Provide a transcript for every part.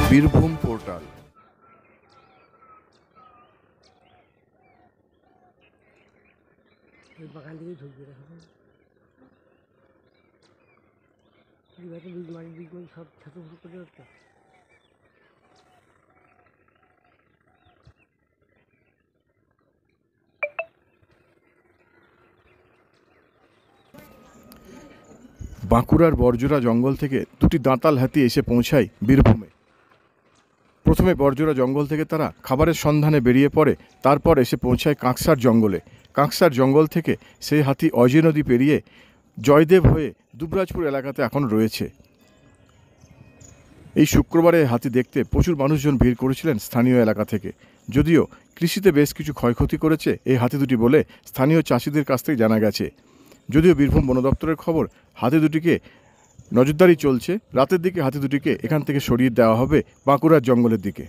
Birbhum portal. বাগান দিকে ঢুকবে বীজ সব ছোট ছোট করে হতো। বাঁকুড়ার বর্জরা জঙ্গল থেকে দুটি দাঁতাল হাতি এসে পৌঁছায় বীরভূমে। প্রথমে বর্জরা জঙ্গল থেকে তারা খাবারের সন্ধানে বেরিয়ে পড়ে, তারপর এসে পৌঁছায় কাঁকসার জঙ্গলে। কাঁকসার জঙ্গল থেকে সেই হাতি অজয় নদী পেরিয়ে জয়দেব হয়ে দুবরাজপুর এলাকাতে এখন রয়েছে। এই শুক্রবারে হাতি দেখতে প্রচুর মানুষজন ভিড় করেছিলেন স্থানীয় এলাকা থেকে। যদিও কৃষিতে বেশ কিছু ক্ষয়ক্ষতি করেছে এই হাতি দুটি বলে স্থানীয় চাষিদের কাছ থেকে জানা গেছে। যদিও বীরভূম বন দপ্তরের খবর, হাতি দুটিকে নজরদারি চলছে। রাতের দিকে হাতি দুটিকে এখান থেকে সরিয়ে দেওয়া হবে বাঁকুড়ার জঙ্গলের দিকে।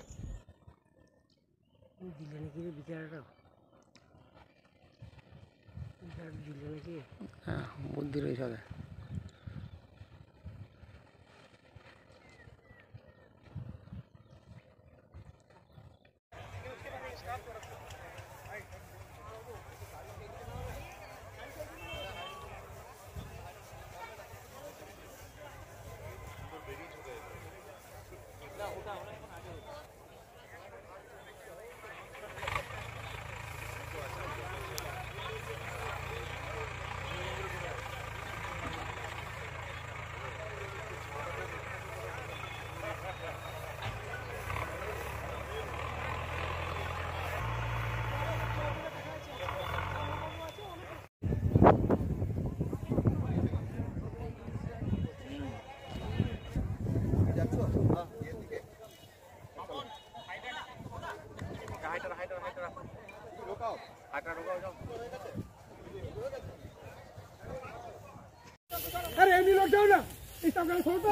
अरे ये लोग जाओ ना, इस तरह से छोड़ दो।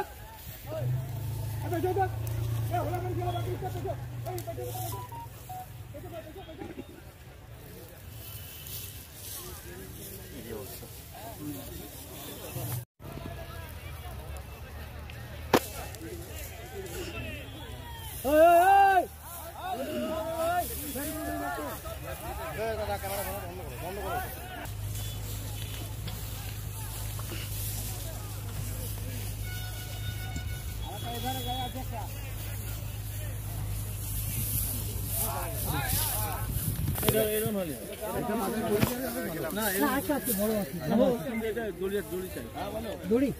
अबे जाओ ना, ये होला कर दिया बाकी इसका तो না, এটা বড় আছে। দড়ি চাই। দড়ি